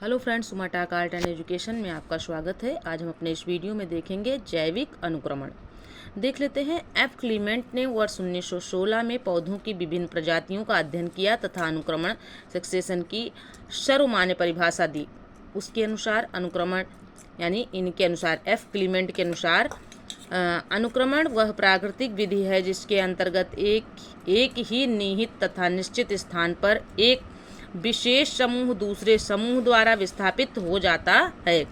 Hello friends, Sumatak art and education में आपका स्वागत है। आज हम अपने इस वीडियो में देखेंगे जैविक अनुक्रमण। देख लेते हैं। एफ क्लीमेंट ने वर्ष 1916 में पौधों की विभिन्न प्रजातियों का अध्ययन किया तथा अनुक्रमण सक्सेशन की सर्वमान्य परिभाषा दी। उसके अनुसार अनुक्रमण इनके अनुसार एफ क्लीमेंट के अनुसार अनुक्रमण वह प्राकृतिक विधि है जिसके अंतर्गत एक ही निहित तथा निश्चित स्थान पर एक विशेष समूह दूसरे समूह द्वारा विस्थापित हो जाता है।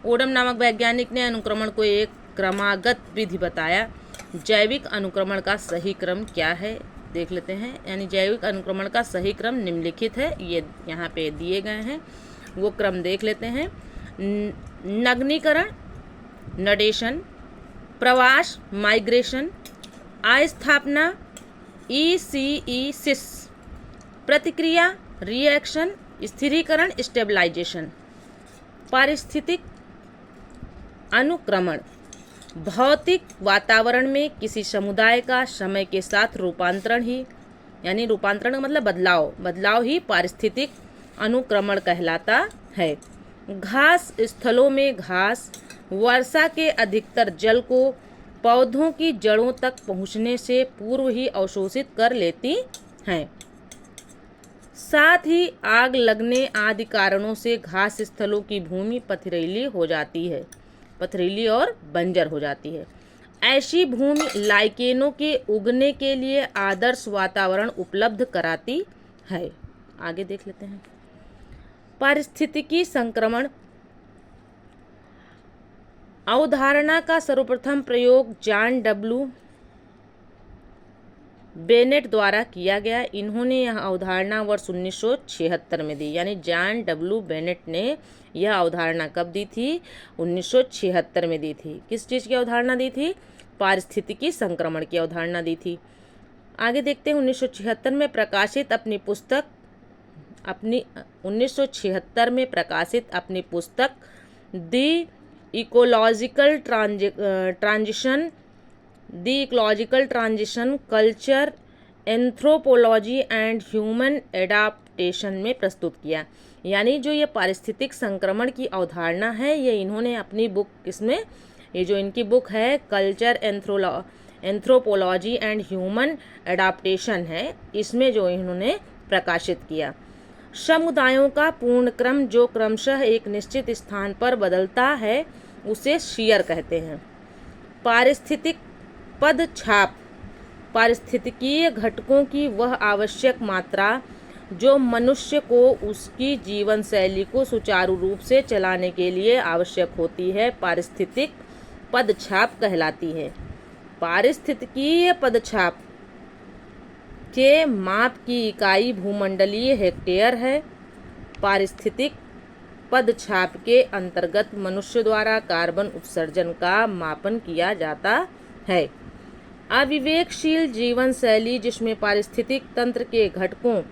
ओडम नामक वैज्ञानिक ने अनुक्रमण को एक क्रमागत विधि बताया। जैविक अनुक्रमण का सही क्रम क्या है देख लेते हैं। जैविक अनुक्रमण का सही क्रम निम्नलिखित है, ये यहाँ पे दिए गए हैं, वो क्रम देख लेते हैं। नग्नीकरण नडेशन, प्रवास माइग्रेशन, अस्थापना ईसीईसिस, प्रतिक्रिया रिएक्शन, स्थिरीकरण स्टेबलाइजेशन। पारिस्थितिक अनुक्रमण भौतिक वातावरण में किसी समुदाय का समय के साथ रूपांतरण का मतलब बदलाव ही पारिस्थितिक अनुक्रमण कहलाता है। घास स्थलों में घास वर्षा के अधिकतर जल को पौधों की जड़ों तक पहुंचने से पूर्व ही अवशोषित कर लेती हैं। साथ ही आग लगने आदि कारणों से घास स्थलों की भूमि पथरीली और बंजर हो जाती है। ऐसी भूमि लाइकेनों के उगने के लिए आदर्श वातावरण उपलब्ध कराती है। आगे देख लेते हैं। पारिस्थितिकी संक्रमण अवधारणा का सर्वप्रथम प्रयोग जॉन डब्ल्यू बेनेट द्वारा किया गया। इन्होंने यह अवधारणा वर्ष 1976 में दी। जॉन डब्ल्यू बेनेट ने यह अवधारणा कब दी थी? 1976 में दी थी। किस चीज़ की अवधारणा दी थी? पारिस्थितिकी संक्रमण की अवधारणा दी थी। आगे देखते हैं। 1976 में प्रकाशित अपनी पुस्तक the ecological transition culture anthropology and human adaptation में प्रस्तुत किया। जो ये पारिस्थितिक संक्रमण की अवधारणा है, ये इन्होंने अपनी बुक ये जो इनकी बुक है culture anthropology and human adaptation है, इसमें जो इन्होंने प्रकाशित किया। समुदायों का पूर्ण क्रम जो क्रमशः एक निश्चित स्थान पर बदलता है उसे शीयर कहते हैं। पारिस्थितिक पदछाप पारिस्थितिकीय घटकों की वह आवश्यक मात्रा जो मनुष्य को उसकी जीवन शैली को सुचारू रूप से चलाने के लिए आवश्यक होती है, पारिस्थितिक पदछाप कहलाती है। पारिस्थितिकीय पदछाप के माप की इकाई भूमंडलीय हेक्टेयर है। पारिस्थितिक पदछाप के अंतर्गत मनुष्य द्वारा कार्बन उत्सर्जन का मापन किया जाता है। अविवेकशील जीवन शैली जिसमें पारिस्थितिक तंत्र के घटकों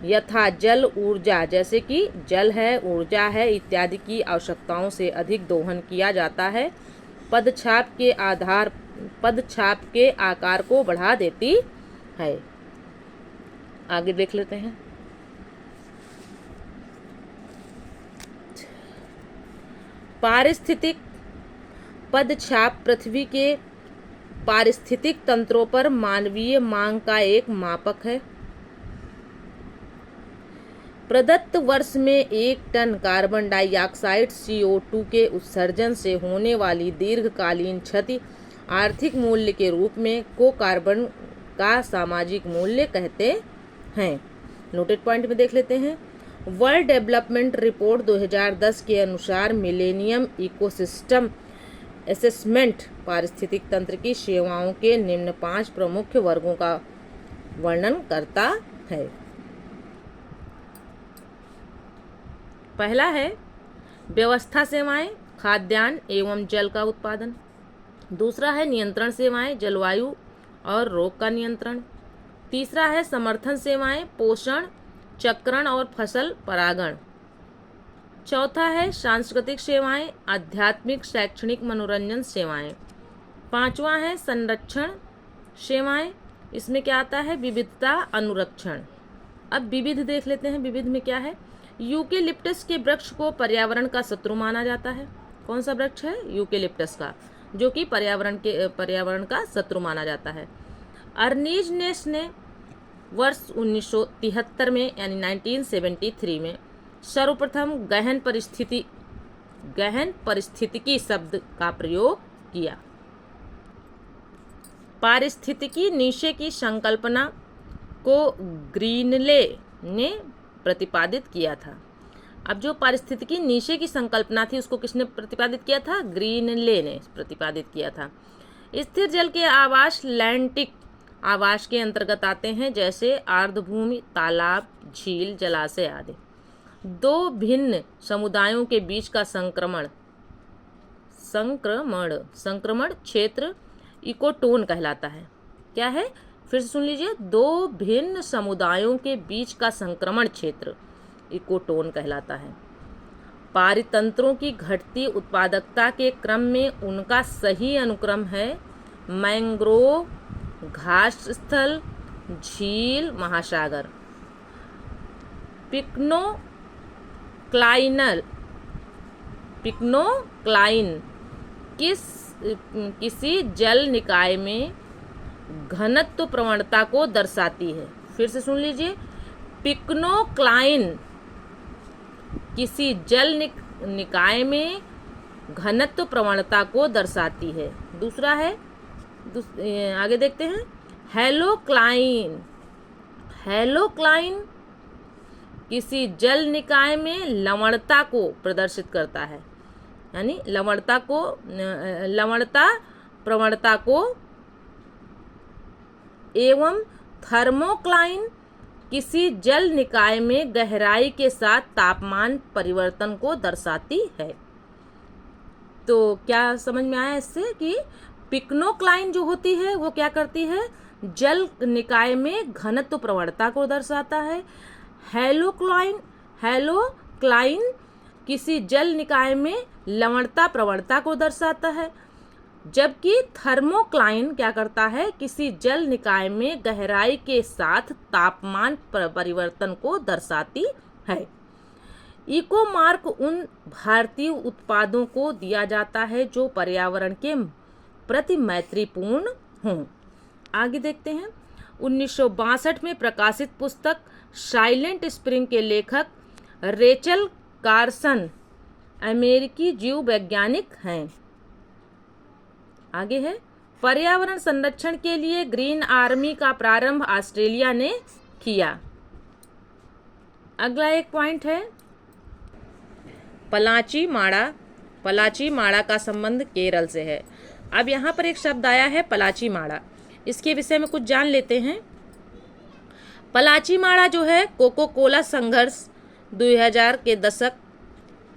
यथा जल, ऊर्जा जैसे कि जल है, ऊर्जा है इत्यादि की आवश्यकताओं से अधिक दोहन किया जाता है, पदछाप के आकार को बढ़ा देती है। आगे देख लेते हैं। पारिस्थितिक पदछाप पृथ्वी के पारिस्थितिक तंत्रों पर मानवीय मांग का एक मापक है। प्रदत्त वर्ष में 1 टन कार्बन डाइऑक्साइड CO2 के उत्सर्जन से होने वाली दीर्घकालीन क्षति आर्थिक मूल्य के रूप में को कार्बन का सामाजिक मूल्य कहते हैं। नोटेड पॉइंट में देख लेते हैं। वर्ल्ड डेवलपमेंट रिपोर्ट 2010 के अनुसार मिलेनियम इकोसिस्टम असेसमेंट पारिस्थितिक तंत्र की सेवाओं के निम्न 5 प्रमुख वर्गों का वर्णन करता है। पहला है व्यवस्था सेवाएं, खाद्यान्न एवं जल का उत्पादन। दूसरा है नियंत्रण सेवाएं, जलवायु और रोग का नियंत्रण। तीसरा है समर्थन सेवाएं, पोषण, चक्रण और फसल परागण। चौथा है सांस्कृतिक सेवाएं, आध्यात्मिक, शैक्षणिक, मनोरंजन सेवाएं। पांचवा है संरक्षण सेवाएं, इसमें क्या आता है? विविधता अनुरक्षण। अब विविध देख लेते हैं। विविध में क्या है? यूकेलिप्टस के वृक्ष को पर्यावरण का शत्रु माना जाता है। कौन सा वृक्ष है? यूकेलिप्टस का, जो कि पर्यावरण का शत्रु माना जाता है। अर्नीज नेस ने वर्ष 1973 में यानी 1973 में सर्वप्रथम गहन परिस्थितिकी शब्द का प्रयोग किया। पारिस्थितिकी नीचे की संकल्पना को ग्रीनले ने प्रतिपादित किया था। अब जो पारिस्थितिकी नीचे की संकल्पना थी उसको किसने प्रतिपादित किया था? ग्रीनले ने प्रतिपादित किया था। स्थिर जल के आवास लैंटिक आवास के अंतर्गत आते हैं, जैसे आर्द्रभूमि, तालाब, झील, जलाशय आदि। दो भिन्न समुदायों के बीच का संक्रमण क्षेत्र इकोटोन कहलाता है। क्या है? फिर से सुन लीजिए, दो भिन्न समुदायों के बीच का संक्रमण क्षेत्र इकोटोन कहलाता है। पारितंत्रों की घटती उत्पादकता के क्रम में उनका सही अनुक्रम है मैंग्रोव, घास स्थल, झील, महासागर। पिक्नोक्लाइन किसी जल निकाय में घनत्व प्रवणता को दर्शाती है। फिर से सुन लीजिए, पिक्नोक्लाइन किसी जल निकाय में घनत्व प्रवणता को दर्शाती है। दूसरा है, आगे देखते हैं, हेलोक्लाइन किसी जल निकाय में लवणता को प्रदर्शित करता है, यानी लवणता प्रवणता को। एवं थर्मोक्लाइन किसी जल निकाय में गहराई के साथ तापमान परिवर्तन को दर्शाती है। तो क्या समझ में आया इससे कि पिक्नोक्लाइन जो होती है वो क्या करती है? जल निकाय में घनत्व प्रवणता को दर्शाता है। हेलोक्लाइन किसी जल निकाय में लवणता प्रवणता को दर्शाता है, जबकि थर्मोक्लाइन क्या करता है? किसी जल निकाय में गहराई के साथ तापमान परिवर्तन को दर्शाती है। इको मार्क उन भारतीय उत्पादों को दिया जाता है जो पर्यावरण के प्रति मैत्रीपूर्ण हों। आगे देखते हैं, 1962 में प्रकाशित पुस्तक साइलेंट स्प्रिंग के लेखक रेचल कार्सन अमेरिकी जीव वैज्ञानिक हैं। आगे है, पर्यावरण संरक्षण के लिए ग्रीन आर्मी का प्रारंभ ऑस्ट्रेलिया ने किया। अगला एक पॉइंट है, पलाची माड़ा का संबंध केरल से है। अब यहाँ पर एक शब्द आया है पलाची माड़ा, इसके विषय में कुछ जान लेते हैं। पलाची माड़ा जो है, कोको कोला संघर्ष 2000 के दशक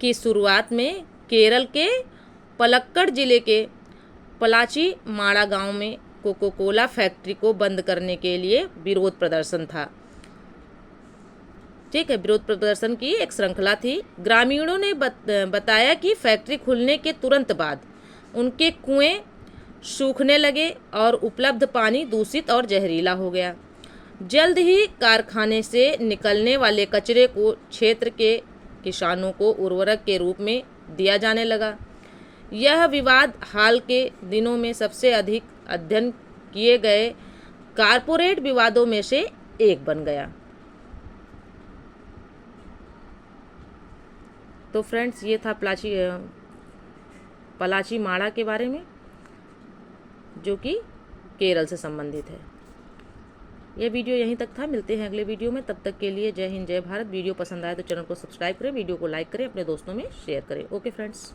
की शुरुआत में केरल के पलक्कड़ जिले के पलाची माड़ा गांव में कोको कोला फैक्ट्री को बंद करने के लिए विरोध प्रदर्शन था। ठीक है, विरोध प्रदर्शन की एक श्रृंखला थी। ग्रामीणों ने बताया कि फैक्ट्री खुलने के तुरंत बाद उनके कुएं सूखने लगे और उपलब्ध पानी दूषित और जहरीला हो गया। जल्द ही कारखाने से निकलने वाले कचरे को क्षेत्र के किसानों को उर्वरक के रूप में दिया जाने लगा। यह विवाद हाल के दिनों में सबसे अधिक अध्ययन किए गए कारपोरेट विवादों में से एक बन गया। तो फ्रेंड्स, ये था पलाची माड़ा के बारे में, जो कि केरल से संबंधित है। यह वीडियो यहीं तक था। मिलते हैं अगले वीडियो में। तब तक के लिए जय हिंद, जय भारत। वीडियो पसंद आए तो चैनल को सब्सक्राइब करें, वीडियो को लाइक करें, अपने दोस्तों में शेयर करें। Okay friends.